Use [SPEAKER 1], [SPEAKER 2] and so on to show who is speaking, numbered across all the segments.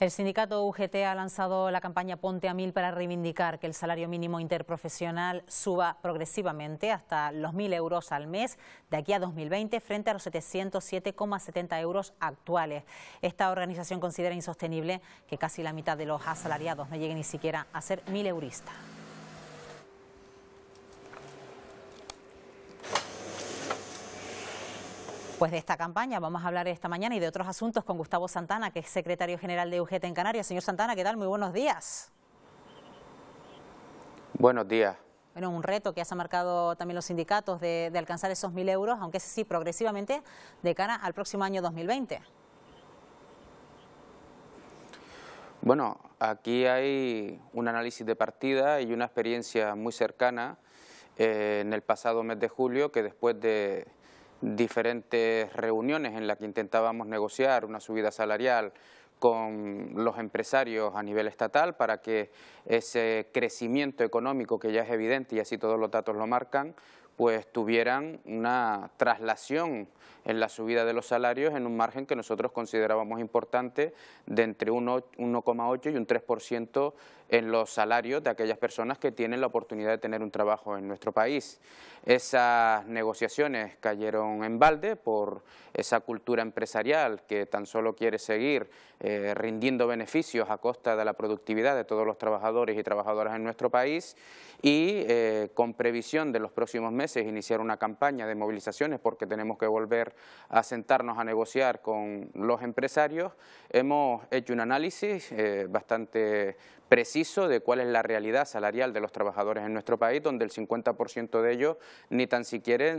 [SPEAKER 1] El sindicato UGT ha lanzado la campaña Ponte a 1000 para reivindicar que el salario mínimo interprofesional suba progresivamente hasta los 1.000 euros al mes de aquí a 2020 frente a los 707,70 euros actuales. Esta organización considera insostenible que casi la mitad de los asalariados no lleguen ni siquiera a ser 1000 euristas. Pues de esta campaña vamos a hablar esta mañana y de otros asuntos con Gustavo Santana, que es secretario general de UGT en Canarias. Señor Santana, ¿qué tal? Muy buenos días.
[SPEAKER 2] Buenos días.
[SPEAKER 1] Bueno, un reto que se han marcado también los sindicatos de alcanzar esos 1000 euros, aunque sí, progresivamente de cara al próximo año 2020.
[SPEAKER 2] Bueno, aquí hay un análisis de partida y una experiencia muy cercana en el pasado mes de julio, que después de diferentes reuniones en las que intentábamos negociar una subida salarial con los empresarios a nivel estatal para que ese crecimiento económico, que ya es evidente y así todos los datos lo marcan, pues tuvieran una traslación en la subida de los salarios en un margen que nosotros considerábamos importante de entre 1,8 y un 3% en los salarios de aquellas personas que tienen la oportunidad de tener un trabajo en nuestro país. Esas negociaciones cayeron en balde por esa cultura empresarial que tan solo quiere seguir rindiendo beneficios a costa de la productividad de todos los trabajadores y trabajadoras en nuestro país y con previsión de los próximos meses iniciar una campaña de movilizaciones porque tenemos que volver a sentarnos a negociar con los empresarios. Hemos hecho un análisis bastante preciso de cuál es la realidad salarial de los trabajadores en nuestro país, donde el 50% de ellos ni tan siquiera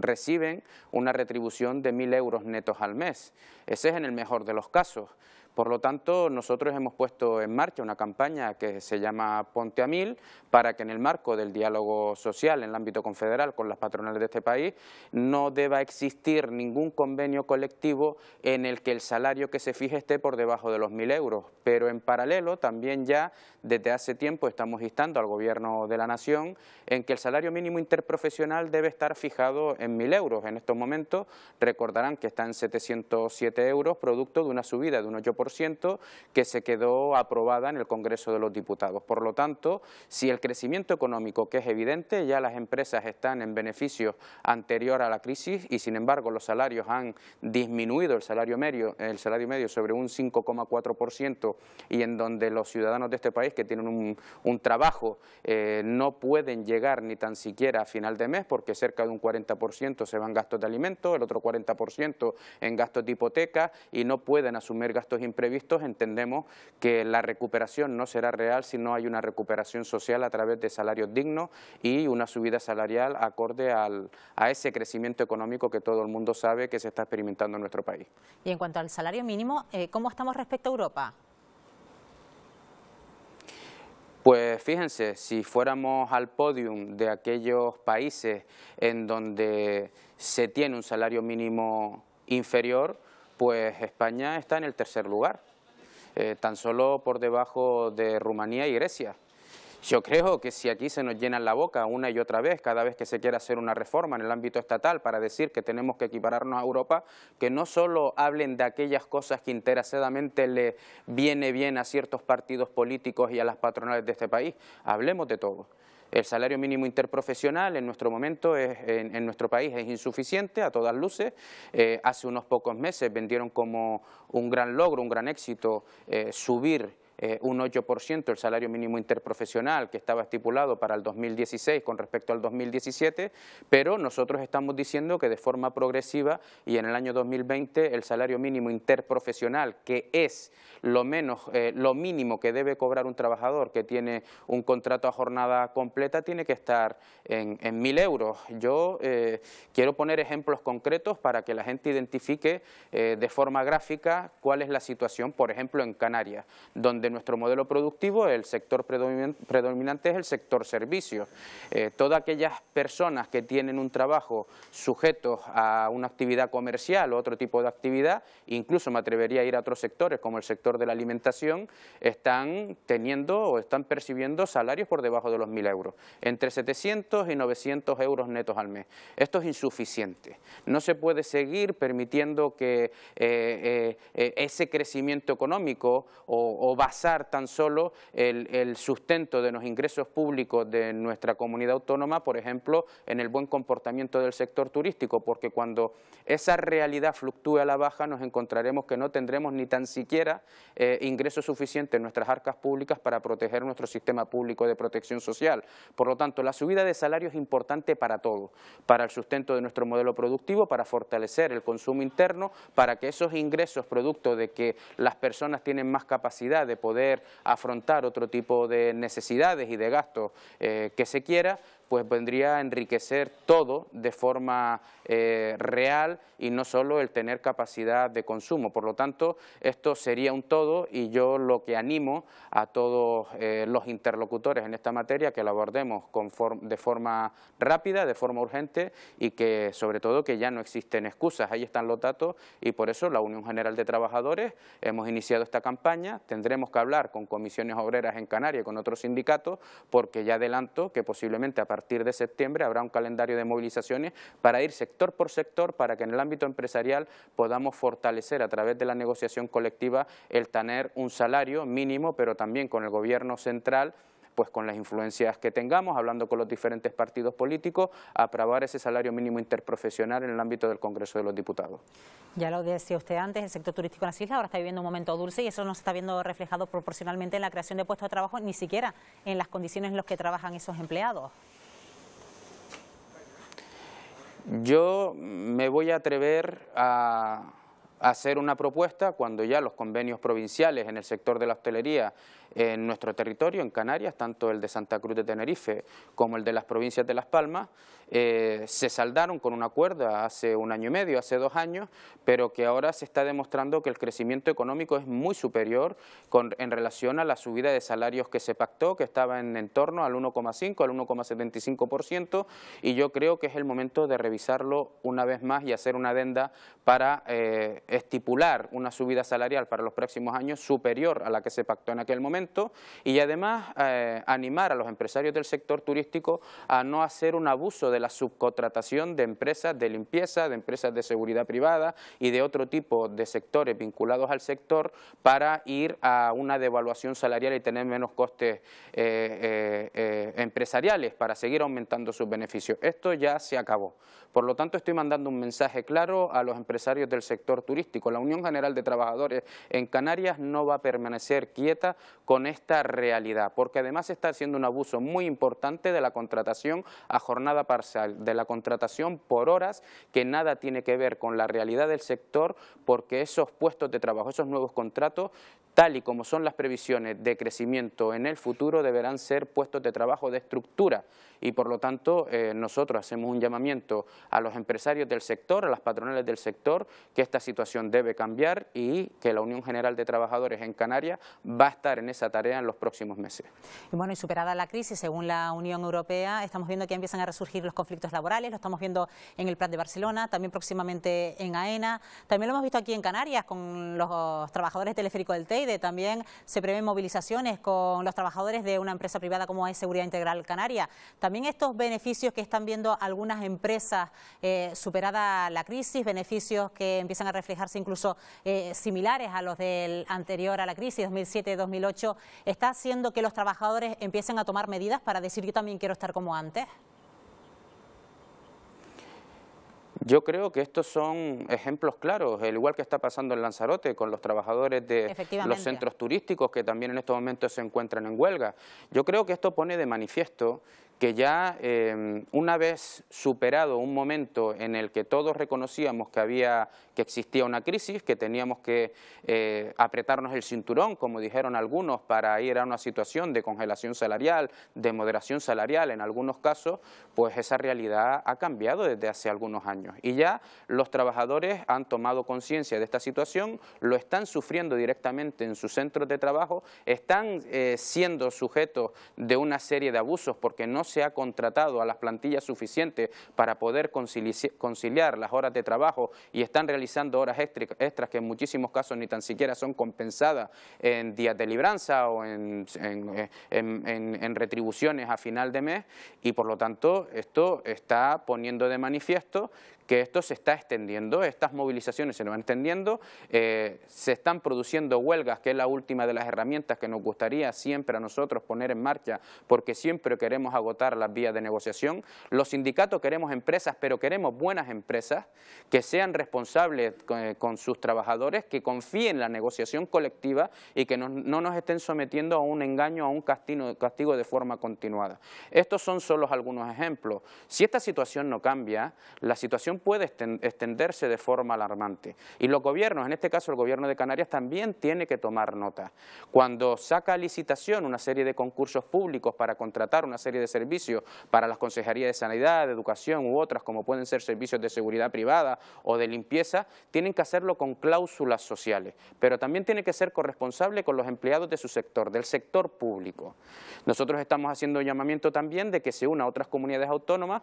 [SPEAKER 2] reciben una retribución de 1000 euros netos al mes. Ese es en el mejor de los casos. Por lo tanto, nosotros hemos puesto en marcha una campaña que se llama Ponte a 1000 para que en el marco del diálogo social en el ámbito confederal con las patronales de este país no deba existir ningún convenio colectivo en el que el salario que se fije esté por debajo de los 1000 euros. Pero en paralelo también ya desde hace tiempo estamos instando al Gobierno de la Nación en que el salario mínimo interprofesional debe estar fijado en 1000 euros. En estos momentos recordarán que está en 707 euros, producto de una subida de un 8% que se quedó aprobada en el Congreso de los Diputados. Por lo tanto, si el crecimiento económico, que es evidente, ya las empresas están en beneficios anterior a la crisis y sin embargo los salarios han disminuido el salario medio sobre un 5,4% y en donde los ciudadanos de este país que tienen un trabajo no pueden llegar ni tan siquiera a final de mes porque cerca de un 40% se van gastos de alimentos, el otro 40% en gastos de hipoteca y no pueden asumir gastos imprevistos, entendemos que la recuperación no será real si no hay una recuperación social a través de salarios dignos y una subida salarial acorde a ese crecimiento económico que todo el mundo sabe que se está experimentando en nuestro país.
[SPEAKER 1] Y en cuanto al salario mínimo, ¿cómo estamos respecto a Europa?
[SPEAKER 2] Pues fíjense, si fuéramos al podium de aquellos países en donde se tiene un salario mínimo inferior, pues España está en el tercer lugar, tan solo por debajo de Rumanía y Grecia. Yo creo que si aquí se nos llena la boca una y otra vez, cada vez que se quiera hacer una reforma en el ámbito estatal para decir que tenemos que equipararnos a Europa, que no solo hablen de aquellas cosas que interesadamente le viene bien a ciertos partidos políticos y a las patronales de este país, hablemos de todo. El salario mínimo interprofesional en nuestro momento, en nuestro país, es insuficiente a todas luces. Hace unos pocos meses vendieron como un gran logro, un gran éxito, subir un 8% el salario mínimo interprofesional que estaba estipulado para el 2016 con respecto al 2017, pero nosotros estamos diciendo que de forma progresiva y en el año 2020 el salario mínimo interprofesional, que es lo mínimo que debe cobrar un trabajador que tiene un contrato a jornada completa, tiene que estar en 1000 euros. Yo quiero poner ejemplos concretos para que la gente identifique de forma gráfica cuál es la situación, por ejemplo, en Canarias, donde de nuestro modelo productivo el sector predominante es el sector servicios. Todas aquellas personas que tienen un trabajo sujetos a una actividad comercial o otro tipo de actividad, incluso me atrevería a ir a otros sectores como el sector de la alimentación, están teniendo o están percibiendo salarios por debajo de los 1.000 euros, entre 700 y 900 euros netos al mes. Esto es insuficiente. No se puede seguir permitiendo que ese crecimiento económico o basar tan solo el sustento de los ingresos públicos de nuestra comunidad autónoma, por ejemplo, en el buen comportamiento del sector turístico, porque cuando esa realidad fluctúe a la baja nos encontraremos que no tendremos ni tan siquiera ingresos suficientes en nuestras arcas públicas para proteger nuestro sistema público de protección social. Por lo tanto, la subida de salario es importante para todo, para el sustento de nuestro modelo productivo, para fortalecer el consumo interno, para que esos ingresos producto de que las personas tienen más capacidad de poder afrontar otro tipo de necesidades y de gastos que se quiera, pues vendría a enriquecer todo de forma real y no solo el tener capacidad de consumo. Por lo tanto, esto sería un todo y yo lo que animo a todos los interlocutores en esta materia que lo abordemos de forma rápida, de forma urgente y que sobre todo que ya no existen excusas. Ahí están los datos y por eso la Unión General de Trabajadores hemos iniciado esta campaña. Tendremos que hablar con comisiones obreras en Canarias y con otros sindicatos porque ya adelanto que posiblemente a partir de septiembre habrá un calendario de movilizaciones para ir sector por sector para que en el ámbito empresarial podamos fortalecer a través de la negociación colectiva el tener un salario mínimo, pero también con el gobierno central, pues con las influencias que tengamos, hablando con los diferentes partidos políticos, aprobar ese salario mínimo interprofesional en el ámbito del Congreso de los Diputados.
[SPEAKER 1] Ya lo decía usted antes, el sector turístico en las islas ahora está viviendo un momento dulce y eso no se está viendo reflejado proporcionalmente en la creación de puestos de trabajo, ni siquiera en las condiciones en las que trabajan esos empleados.
[SPEAKER 2] Yo me voy a atrever a hacer una propuesta cuando ya los convenios provinciales en el sector de la hostelería en nuestro territorio, en Canarias, tanto el de Santa Cruz de Tenerife como el de las provincias de Las Palmas, se saldaron con un acuerdo hace 1 año y medio, hace 2 años, pero que ahora se está demostrando que el crecimiento económico es muy superior en relación a la subida de salarios que se pactó, que estaba en torno al 1,5, al 1,75%, y yo creo que es el momento de revisarlo una vez más y hacer una adenda para estipular una subida salarial para los próximos años superior a la que se pactó en aquel momento y además animar a los empresarios del sector turístico a no hacer un abuso de la subcontratación de empresas de limpieza, de empresas de seguridad privada y de otro tipo de sectores vinculados al sector para ir a una devaluación salarial y tener menos costes empresariales para seguir aumentando sus beneficios. Esto ya se acabó. Por lo tanto, estoy mandando un mensaje claro a los empresarios del sector turístico. La Unión General de Trabajadores en Canarias no va a permanecer quieta con esta realidad, porque además se está haciendo un abuso muy importante de la contratación a jornada parcial, de la contratación por horas, que nada tiene que ver con la realidad del sector, porque esos puestos de trabajo, esos nuevos contratos, tal y como son las previsiones de crecimiento en el futuro, deberán ser puestos de trabajo de estructura y por lo tanto nosotros hacemos un llamamiento a los empresarios del sector, a las patronales del sector, que esta situación debe cambiar y que la Unión General de Trabajadores en Canarias va a estar en esa tarea en los próximos meses.
[SPEAKER 1] Y bueno, y superada la crisis, según la Unión Europea, estamos viendo que empiezan a resurgir los conflictos laborales, lo estamos viendo en el Prat de Barcelona, también próximamente en AENA, también lo hemos visto aquí en Canarias con los trabajadores del teleférico del Teide, también se prevén movilizaciones con los trabajadores de una empresa privada como es Seguridad Integral Canaria. También estos beneficios que están viendo algunas empresas superada la crisis, beneficios que empiezan a reflejarse incluso similares a los del anterior a la crisis, 2007-2008, ¿está haciendo que los trabajadores empiecen a tomar medidas para decir yo también quiero estar como antes?
[SPEAKER 2] Yo creo que estos son ejemplos claros, el igual que está pasando en Lanzarote con los trabajadores de los centros turísticos que también en estos momentos se encuentran en huelga. Yo creo que esto pone de manifiesto que ya una vez superado un momento en el que todos reconocíamos que existía una crisis, que teníamos que apretarnos el cinturón, como dijeron algunos, para ir a una situación de congelación salarial, de moderación salarial en algunos casos, pues esa realidad ha cambiado desde hace algunos años. Y ya los trabajadores han tomado conciencia de esta situación, lo están sufriendo directamente en sus centros de trabajo, están siendo sujetos de una serie de abusos porque no se ha contratado a las plantillas suficientes para poder conciliar las horas de trabajo y están realizando horas extras que en muchísimos casos ni tan siquiera son compensadas en días de libranza o en retribuciones a final de mes, y por lo tanto esto está poniendo de manifiesto que esto se está extendiendo, estas movilizaciones se van extendiendo, se están produciendo huelgas, que es la última de las herramientas que nos gustaría siempre a nosotros poner en marcha, porque siempre queremos agotar las vías de negociación. Los sindicatos queremos empresas, pero queremos buenas empresas que sean responsables con sus trabajadores, que confíen en la negociación colectiva y que no nos estén sometiendo a un engaño, a un castigo de forma continuada. Estos son solo algunos ejemplos. Si esta situación no cambia, la situación puede extenderse de forma alarmante. Y los gobiernos, en este caso el gobierno de Canarias, también tiene que tomar nota. Cuando saca a licitación una serie de concursos públicos para contratar una serie de servicios para las consejerías de sanidad, de educación u otras, como pueden ser servicios de seguridad privada o de limpieza, tienen que hacerlo con cláusulas sociales, pero también tiene que ser corresponsable con los empleados de su sector, del sector público. Nosotros estamos haciendo un llamamiento también de que se una a otras comunidades autónomas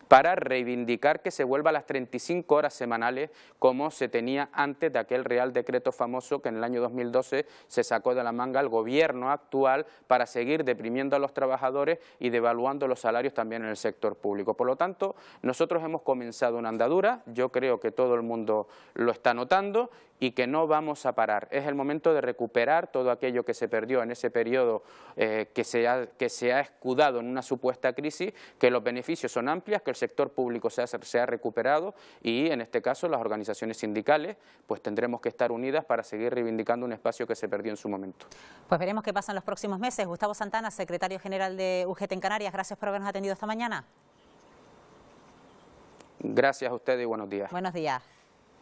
[SPEAKER 2] para reivindicar que se vuelva a las 35 horas semanales como se tenía antes de aquel Real Decreto famoso que en el año 2012 se sacó de la manga el gobierno actual para seguir deprimiendo a los trabajadores y devaluando los salarios también en el sector público. Por lo tanto, nosotros hemos comenzado una andadura, yo creo que todo el mundo lo está notando y que no vamos a parar. Es el momento de recuperar todo aquello que se perdió en ese periodo que se ha escudado en una supuesta crisis, que los beneficios son amplios, que el sector público se ha recuperado y en este caso las organizaciones sindicales pues tendremos que estar unidas para seguir reivindicando un espacio que se perdió en su momento.
[SPEAKER 1] Pues veremos qué pasa en los próximos meses. Gustavo Santana, secretario general de UGT en Canarias, gracias por habernos atendido esta mañana.
[SPEAKER 2] Gracias a ustedes y buenos días.
[SPEAKER 1] Buenos días.